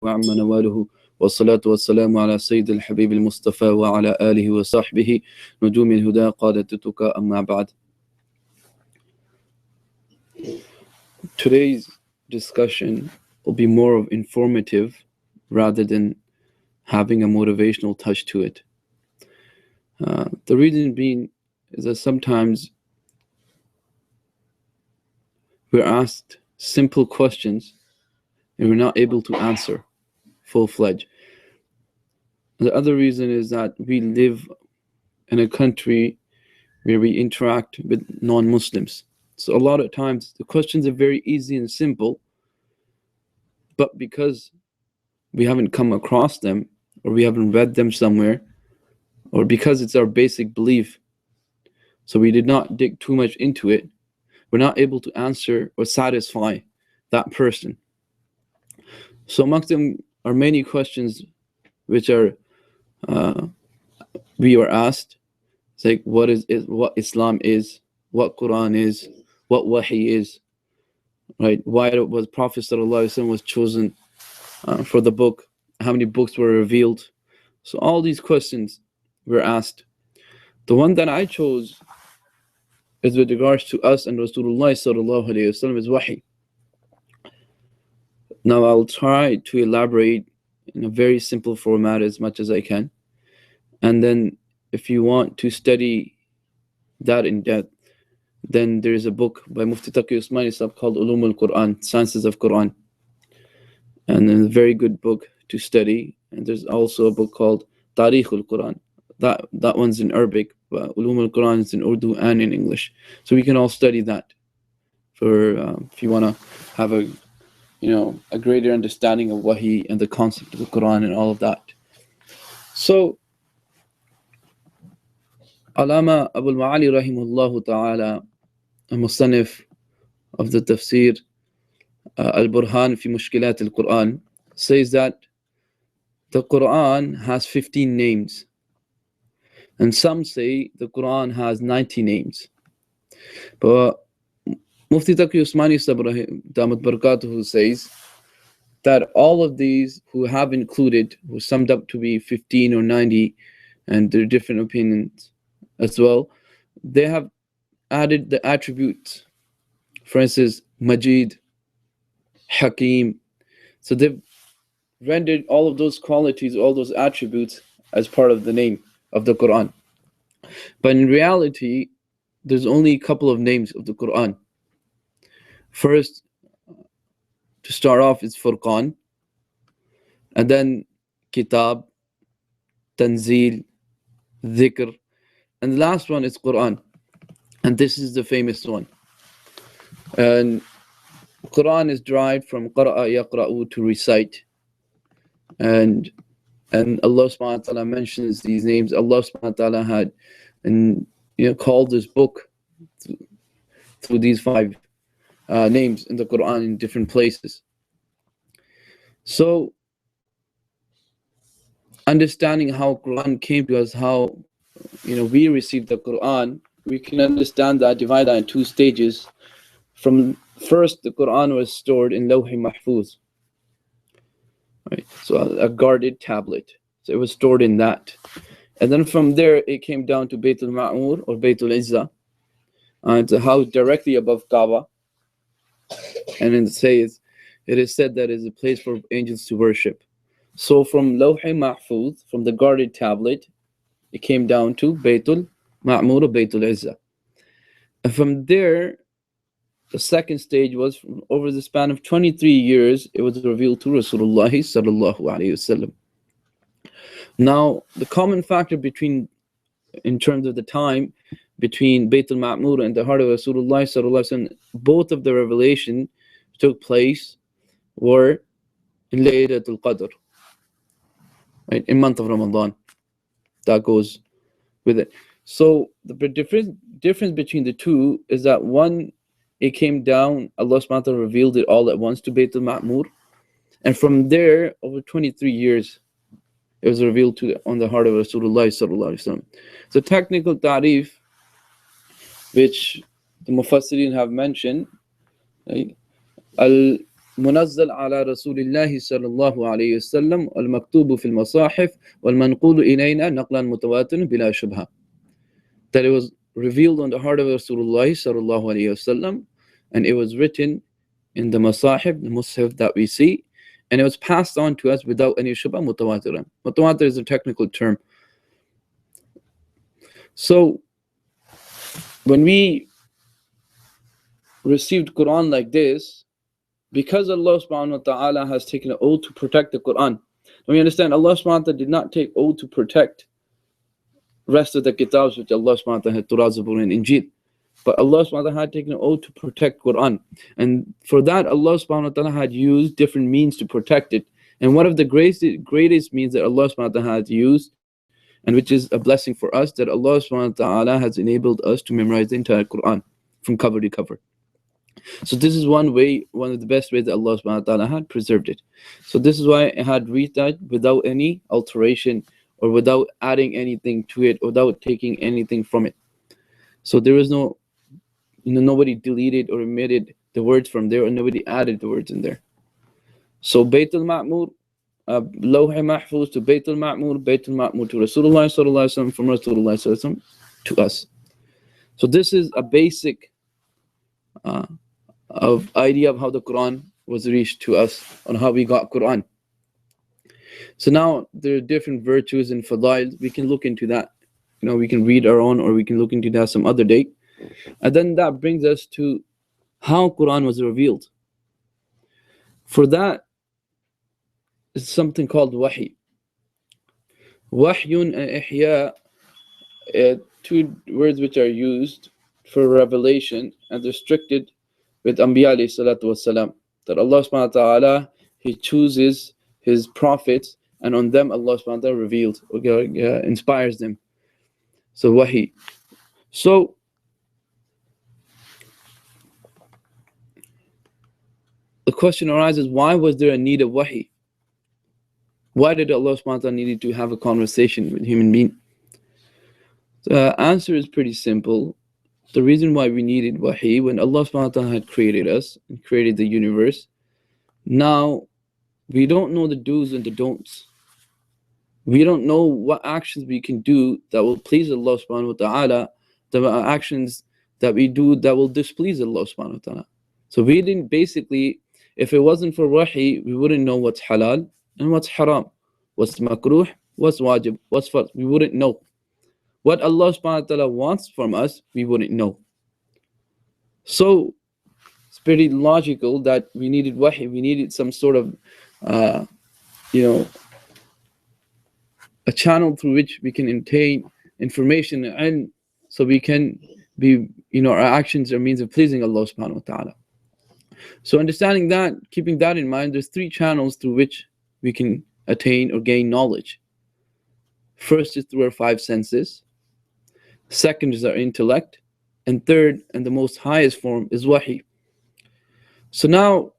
وعم نواله والصلاة والسلام على سيد الحبيب المصطفى وعلى آله وصحبه نجوم الهدى قادتك أما بعد. Today's discussion will be more of informative rather than having a motivational touch to it. The reason being is that sometimes we're asked simple questions and we're not able to answer full-fledged. The other reason is that we live in a country where we interact with non-Muslims. So a lot of times the questions are very easy and simple, but because we haven't come across them or we haven't read them somewhere, or because it's our basic belief, so we did not dig too much into it, we're not able to answer or satisfy that person. So amongst them are many questions which are we are asked. It's like what Islam is, what Quran is, what Wahi is, right? Why was Prophet ﷺ was chosen for the book, how many books were revealed. So all these questions were asked. The one that I chose is with regards to us and Rasulullah ﷺ is Wahi. Now I'll try to elaborate in a very simple format as much as I can, and then if you want to study that in depth, then there's a book by Mufti Taqi Usmani called Ulum al-Quran, Sciences of Quran, and a very good book to study. And there's also a book called Tarikh al-Quran. That one's in Arabic, but Ulum al-Quran is in Urdu and in English. So we can all study that for if you want to have a greater understanding of Wahi and the concept of the Quran and all of that. So Alama Abu al-Ma'ali rahimahullah ta'ala, a Musannif of the Tafsir Al-Burhan fi Mushkilat al-Quran, says that the Quran has 15 names, and some say the Quran has 90 names. But Mufti Taqi Usmani Damat Barakatuhu says that all of these who have included, who summed up to be 15 or 90, and there are different opinions as well, they have added the attributes. For instance, Majid, Hakim. So they've rendered all of those qualities, all those attributes as part of the name of the Quran. But in reality, there's only a couple of names of the Quran. First, to start off, is Furqan, and then Kitab, Tanzil, Dhikr, and the last one is Quran. And this is the famous one. And Quran is derived from Qara'a Yaqra'u, to recite. And Allah subhanahu wa ta'ala mentions these names. Allah subhanahu wa ta'ala had called this book through these 5 names in the Quran in different places. So understanding how Quran came to us, how we received the Quran, we can understand that, divide that in 2 stages. From first, the Quran was stored in Lawh Mahfuz, right? So a guarded tablet. So it was stored in that. And then from there, it came down to Baytul Ma'mur or Baytul Izzah. It's a house directly above Kaaba. And it is said that it is a place for angels to worship. So from Lawh Mahfuz, from the guarded tablet, it came down to Baytul Ma'mur or Baytul Izzah. And from there, the second stage was, over the span of 23 years, it was revealed to Rasulullah sallallahu alaihi wasallam. Now, the common factor in terms of the time, between Baytul Ma'mur and the heart of Rasulullah sallallahu alaihi wasallam, both of the revelation took place were in Laylatul Qadr, right, in month of Ramadan. That goes with it. So the difference between the two is that one, it came down, Allah subhanahu wa ta'ala revealed it all at once to Baytul Ma'mur, and from there, over 23 years, it was revealed on the heart of Rasulullah sallallahu alaihi wasallam. So technical ta'rif, which the Mufassirin have mentioned, right? منزل على رسول الله صلى الله عليه وسلم المكتوب في المصاحف والمنقول إلينا نقلا متواتر بلا شبهة. That it was revealed on the heart of Rasulullah sallallahu alayhi wasallam, and it was written in the masahib, the mushaf that we see, and it was passed on to us without any shubha, mutawatiran. Mutawatir is a technical term. So when we received Quran like this, because Allah subhanahu wa ta'ala has taken an oath to protect the Quran. We understand Allah subhanahu wa ta'ala did not take oath to protect rest of the kitabs which Allah subhanahu wa ta'ala had, Torah, Zabur and Injil. But Allah subhanahu wa ta'ala had taken an oath to protect Quran. And for that, Allah subhanahu wa ta'ala had used different means to protect it. And one of the greatest means that Allah subhanahu wa ta'ala has used, and which is a blessing for us, that Allah subhanahu wa ta'ala has enabled us to memorize the entire Quran from cover to cover. So this is one way, one of the best ways that Allah subhanahu wa ta'ala had preserved it. So this is why it had reached that without any alteration or without adding anything to it, without taking anything from it. So there was no, nobody deleted or omitted the words from there, or nobody added the words in there. So Baytul Ma'mur, Lawh Mahfuz to Baytul Ma'mur to Rasulullah sallallahu alaihi wasallam, from Rasulullah sallallahu alaihi wasallam to us. So this is a basic of idea of how the Quran was reached to us, on how we got Quran. So now there are different virtues and fadail. We can look into that. We can read our own, or we can look into that some other day. And then that brings us to how Quran was revealed. For that is something called wahi. Wahyun and ihya, two words which are used for revelation and restricted with Anbiya alayhi salatu wassalam, that Allah subhanahu wa ta'ala, He chooses His prophets, and on them Allah subhanahu wa ta'ala revealed, or inspires them. So wahi. So the question arises, why was there a need of wahi? Why did Allah subhanahu wa ta'ala need to have a conversation with human being? The answer is pretty simple. The reason why we needed wahi, when Allah subhanahu wa ta'ala had created us and created the universe, now we don't know the do's and the don'ts. We don't know what actions we can do that will please Allah subhanahu wa ta'ala, the actions that we do that will displease Allah subhanahu wa ta'ala. So we didn't, basically, if it wasn't for wahi, we wouldn't know what's halal and what's haram, what's makruh, what's wajib, what's fard. We wouldn't know. What Allah subhanahu wa ta'ala wants from us, we wouldn't know. So it's pretty logical that we needed wahi. We needed some sort of, a channel through which we can obtain information, and so we can be, our actions are means of pleasing Allah subhanahu wa ta'ala. So understanding that, keeping that in mind, there's three channels through which we can attain or gain knowledge. First is through our five senses. Second is our intellect. And third, and the most highest form, is wahi. So now,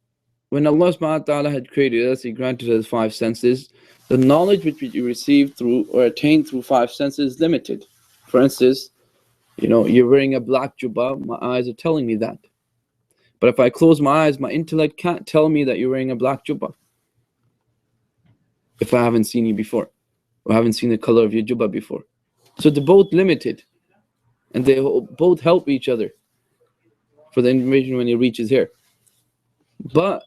when Allah subhanahu wa ta'ala had created us, He granted us five senses. The knowledge which we receive through or attain through five senses is limited. For instance, you're wearing a black jubbah, my eyes are telling me that. But if I close my eyes, my intellect can't tell me that you're wearing a black jubbah, if I haven't seen you before, or haven't seen the color of your jubbah before. So they're both limited, and they both help each other for the information when it reaches here. But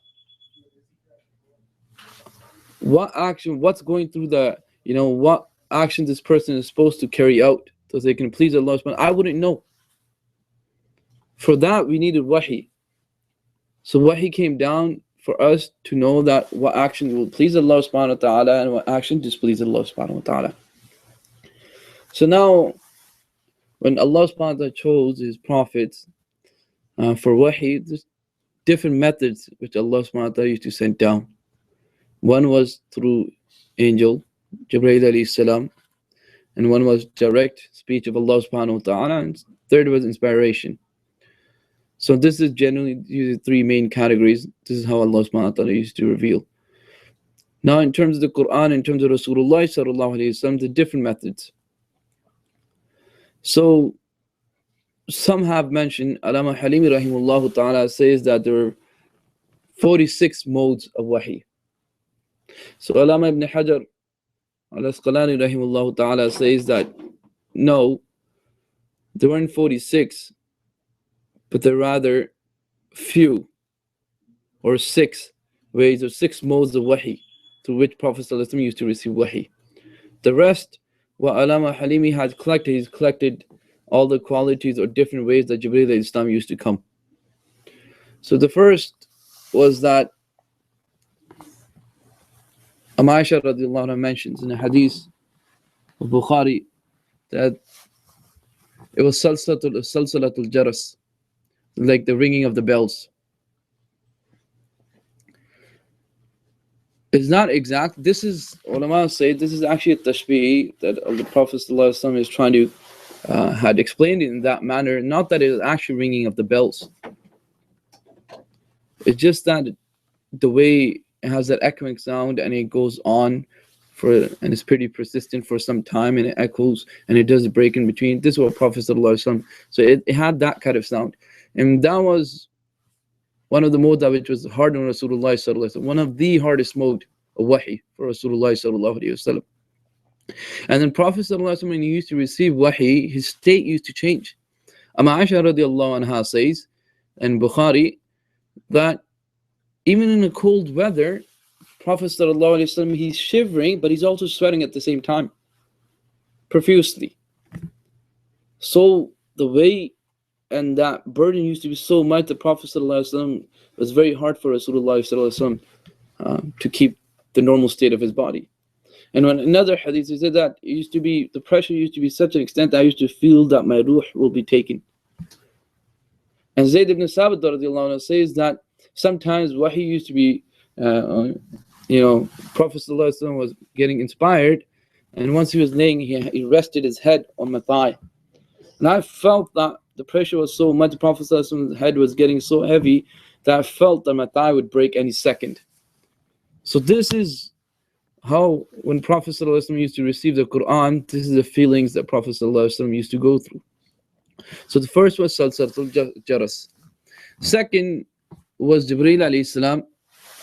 what's going through the, what action this person is supposed to carry out so they can please Allah subhanahu wa ta'ala, I wouldn't know. For that, we needed wahi. So wahi came down for us to know that what action will please Allah subhanahu wa ta'ala and what action displease Allah subhanahu wa ta'ala. So now, when Allah subhanahu wa ta'ala chose His prophets for wahi, there's different methods which Allah subhanahu wa ta'ala used to send down. One was through angel, Jibreel alayhi salam, and one was direct speech of Allah subhanahu wa ta'ala, and third was inspiration. So this is generally these three main categories. This is how Allah subhanahu wa ta'ala used to reveal. Now in terms of the Quran, in terms of Rasulullah sallallahu alayhi wa sallam, the different methods. So some have mentioned, Allama Halimi rahimahullah ta'ala says that there are 46 modes of wahi. So Allama ibn Hajar al-Asqalani rahimahullah ta'ala says that no, there weren't 46, but there are rather few, or 6 ways or 6 modes of wahi through which Prophet ﷺ used to receive wahi. The rest, what Allama Halimi had collected, he's collected all the qualities or different ways that Jibreel alayhi salam used to come. So the first was that Aisha radiallahu anha mentions in a hadith of Bukhari that it was salsalatul jaras, like the ringing of the bells. It's not exact. This is, ulama say, this is actually a tashbih that the Prophet ﷺ is trying to had explained it in that manner. Not that it is actually ringing of the bells. It's just that the way it has that echoing sound and it goes on and it's pretty persistent for some time and it echoes and it does break in between. This is what Prophet ﷺ, so it had that kind of sound, and that was one of the modes which was hard on Rasulullah ﷺ, one of the hardest mode of wahi for Rasulullah ﷺ. And then Prophet ﷺ, when he used to receive wahi, his state used to change. Aisha radiallahu anha says in Bukhari that even in a cold weather, Prophet ﷺ, he's shivering, but he's also sweating at the same time, profusely. So the way and that burden used to be so much, the Prophet ﷺ was very hard for Rasulullah ﷺ to keep the normal state of his body. And when another hadith, he said that it used to be, the pressure used to be such an extent that I used to feel that my ruh will be taken. And Zayd ibn Sabit radiallahu anhu says that sometimes wahi used to be, Prophet ﷺ was getting inspired, and once he was laying, he rested his head on my thigh. And I felt that the pressure was so much, the Prophet ﷺ's head was getting so heavy that I felt that my thigh would break any second. So this is how, when Prophet ﷺ used to receive the Quran, this is the feelings that Prophet ﷺ used to go through. So the first was salsalatul jaras. Second was Jibreel alayhi salam,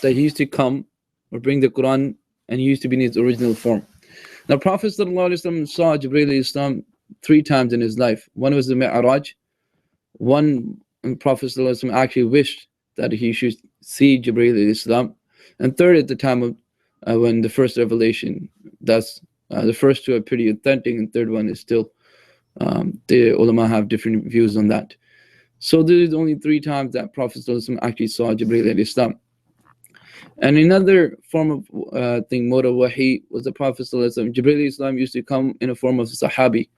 that he used to come or bring the Quran, and he used to be in his original form. Now Prophet ﷺ saw Jibreel alayhi salam 3 times in his life. One was the Mi'raj. One, Prophet ﷺ actually wished that he should see Jibreel alayhi salam. And third, at the time of when the first revelation. That's the first 2 are pretty authentic, and third one is still the ulama have different views on that. So there is only 3 times that Prophet ﷺ actually saw Jibreel alayhi salam. And another form of mode of wahi was the Prophet ﷺ. Jibreel alayhi salam used to come in a form of sahabi.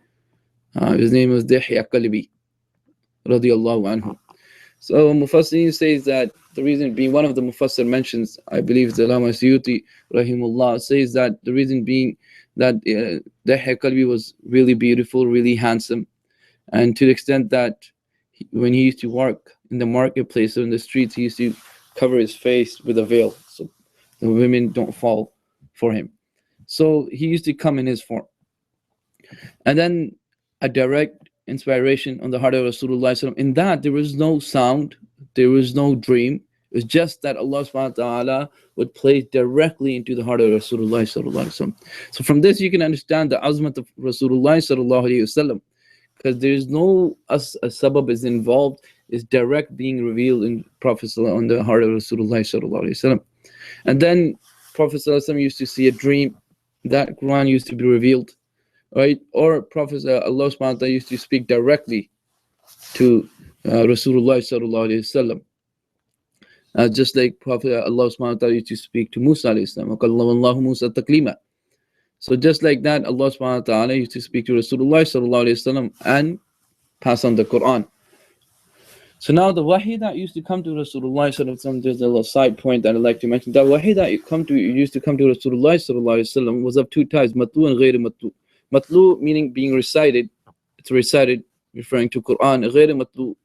His name was Dihya Qalbi radiyallahu anhu. So Mufassirin says that the reason being, one of the Mufassir mentions, I believe the Allama Suyuti rahimullah, says that the reason being that Dihya Qalbi was really beautiful, really handsome, and to the extent that when he used to work in the marketplace or in the streets, he used to cover his face with a veil so the women don't fall for him. So he used to come in his form. And then a direct inspiration on the heart of Rasulullah. In that, there was no sound, there was no dream. It was just that Allah subhanahu wa ta'ala would place directly into the heart of Rasulullah. So from this, you can understand the azmat of Rasulullah, because there is no a sabab is involved, is direct being revealed in Prophet on the heart of Rasulullah. And then Prophet used to see a dream, that Quran used to be revealed, right? Or Prophet Allah subhanahu wa ta'ala used to speak directly to Rasulullah just like Prophet Allah subhanahu wa ta'ala used to speak to Musa alayhi salam. وَكَلَّمَ Musa taklima. So just like that, Allah subhanahu wa ta'ala used to speak to Rasulullah and pass on the Quran. So now the wahi that used to come to Rasulullah, there's a little side point that I'd like to mention. The wahi that used to come to Rasulullah was of 2 types, matlu and ghayr matlu. Matlu meaning being recited, it's recited, referring to Quran. Ghayr matlu,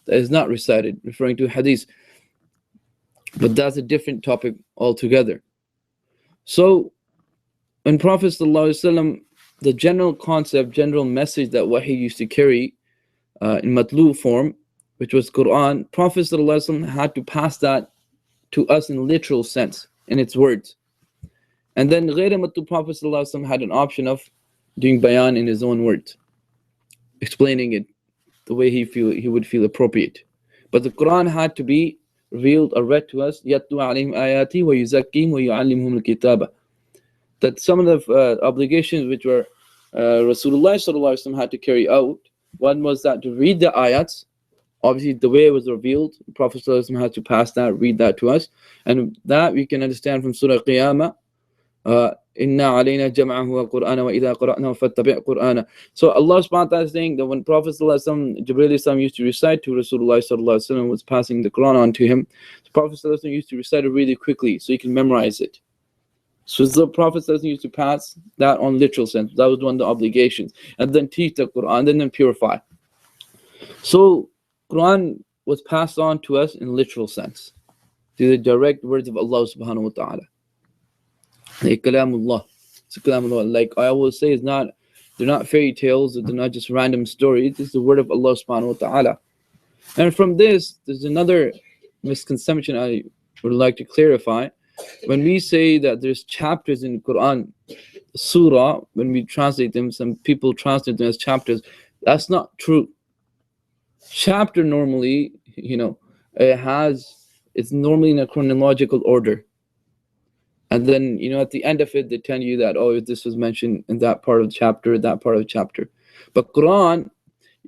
that is not recited, referring to hadith. But that's a different topic altogether. So when Prophet ﷺ, the general concept, general message that wahi used to carry in matlu form, which was Quran, Prophet ﷺ had to pass that to us in literal sense, in its words. And then غير مكتوب Prophet ﷺ had an option of doing bayan in his own words, explaining it the way he would feel appropriate. But the Quran had to be revealed or read to us, يَتْلُو عَلَيْهِمْ آيَاتِي وَيُزَكِّيهِمْ وَيُعَلِّمُهُمُ الْكِتَابَ. That some of the obligations which were Rasulullah ﷺ had to carry out, one was that to read the ayats, obviously the way it was revealed, Prophet ﷺ had to pass that, read that to us, and that we can understand from Surah Qiyamah, Inna alayna jam'ahu wa Qur'ana wa idha qara'nahu fattabi' Qur'ana. So Allah subhanahu wa ta'ala is saying that when Prophet ﷺ, Jibreel used to recite to Rasulullah ﷺ, was passing the Quran on to him, the Prophet ﷺ used to recite it really quickly so he can memorize it. So the Prophet ﷺ used to pass that on literal sense. That was one of the obligations. And then teach the Quran, then purify. So Quran was passed on to us in literal sense, through the direct words of Allah subhanahu wa ta'ala. Kalamullah. It's Kalamullah. Like I always say, they're not fairy tales, they're not just random stories. It's the word of Allah subhanahu wa ta'ala. And from this, there's another misconception I would like to clarify. When we say that there's chapters in the Quran, surah, when we translate them, some people translate them as chapters. That's not true. Chapter normally, it's normally in a chronological order. And then, at the end of it, they tell you that, oh, this was mentioned in that part of the chapter, that part of the chapter. But Quran,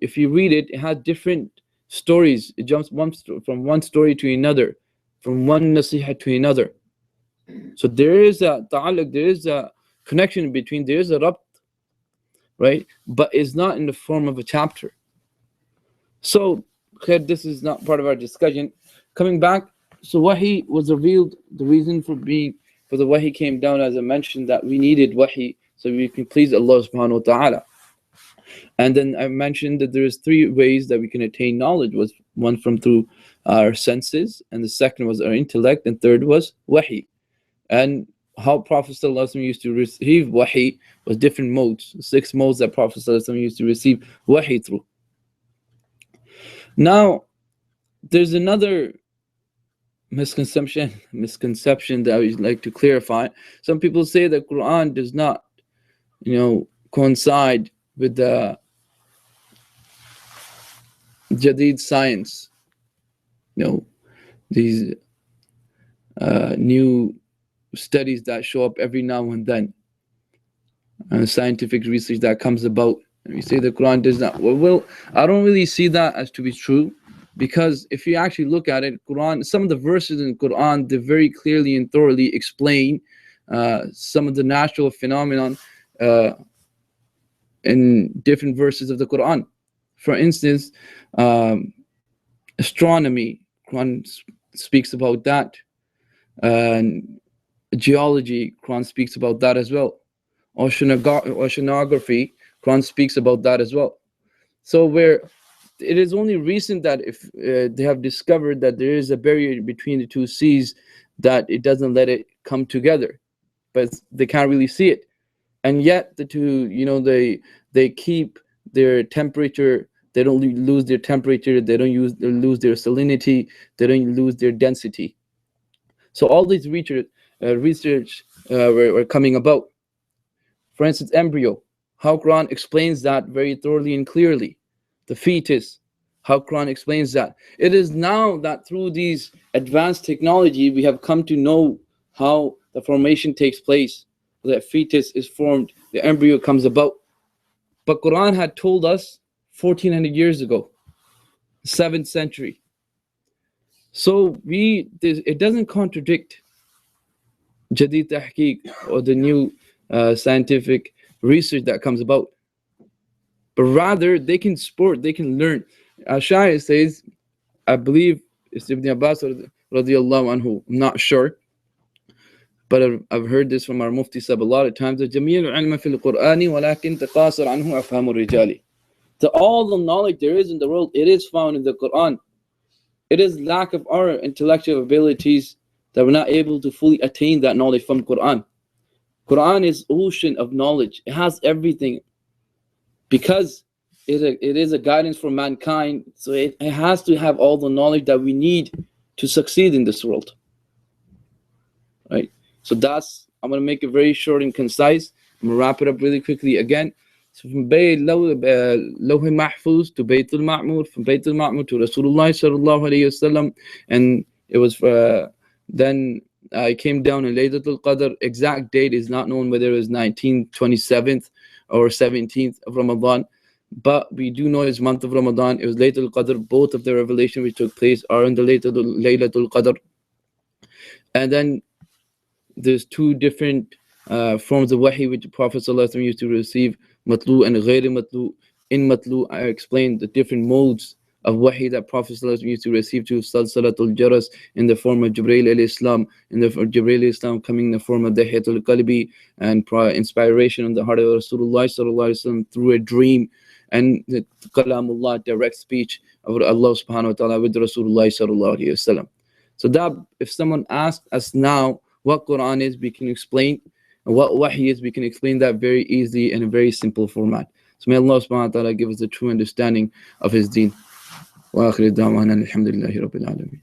if you read it, it has different stories. It jumps from one story to another, from one nasiha to another. So there is a ta'alluq, there is a connection between, there is a rabt, right? But it's not in the form of a chapter. So, this is not part of our discussion. Coming back, so wahi was revealed, the reason for the wahi came down, as I mentioned, that we needed wahi so we can please Allah subhanahu wa ta'ala. And then I mentioned that there's 3 ways that we can attain knowledge. Was one through our senses, and the second was our intellect, and third was wahi. And how Prophet ﷺ used to receive wahi was different modes, 6 modes that Prophet ﷺ used to receive wahi through. Now, there's another misconception that I would like to clarify. Some people say that Quran does not, coincide with the Jadid science. These new studies that show up every now and then, and scientific research that comes about. And we say the Quran does not. Well, I don't really see that as to be true. Because if you actually look at it, Quran, some of the verses in Quran, they very clearly and thoroughly explain some of the natural phenomenon in different verses of the Quran. For instance, astronomy, Quran speaks about that. Geology, Quran speaks about that as well. Oceanography, Quran speaks about that as well. So it is only recent that if they have discovered that there is a barrier between the 2 seas, that it doesn't let it come together, but they can't really see it. And yet the 2, they keep their temperature. They don't lose their temperature. They don't lose their salinity. They don't lose their density. So all these research were coming about. For instance, embryo, how Quran explains that very thoroughly and clearly. The fetus, how Quran explains that. It is now that through these advanced technology, we have come to know how the formation takes place. The fetus is formed, the embryo comes about. But Quran had told us 1400 years ago, 7th century. So it doesn't contradict Jadid Tahqiq or the new scientific research that comes about. But rather, they can learn. Al-Sha'ir says, I believe it's Ibn Abbas radiallahu anhu, I'm not sure, but I've heard this from our Mufti Sahib a lot of times, that all the knowledge there is in the world, it is found in the Quran. It is lack of our intellectual abilities that we're not able to fully attain that knowledge from Quran. Quran is ocean of knowledge. It has everything. Because it is a guidance for mankind, so it has to have all the knowledge that we need to succeed in this world. So I'm going to make it very short and concise. I'm going to wrap it up really quickly again. So from Lawh Mahfuz to Baytul Ma'mur, from Baytul Ma'mur to Rasulullah sallallahu alayhi wasallam, and it was then it came down in Laylatul Qadr. Exact date is not known, whether it was 19th, 27th, or 17th of Ramadan, but we do know it's month of Ramadan. It was Laylatul Qadr. Both of the revelation which took place are in the Laylatul Qadr. And then there's two different forms of wahi which the Prophet ﷺ used to receive, matlu and ghayr matlu. In matlu, I explained the different modes of wahi that Prophet ﷺ used to receive, to salsalatul jaras in the form of Jibreel alayhi salam, in the Jibreel alayhi salam coming in the form of dahiyatul qalbi and inspiration on the heart of Rasulullah sallallahu alaihi wasallam through a dream, and the kalamullah, direct speech of Allah subhanahu wa ta'ala with Rasulullah sallallahu alaihi wasallam. So that if someone asks us now what Quran is, we can explain, and what wahi is, we can explain that very easily in a very simple format. So may Allah subhanahu wa ta'ala give us the true understanding of His deen. Wa akhiru da'wana alhamdulillahi rabbil alameen.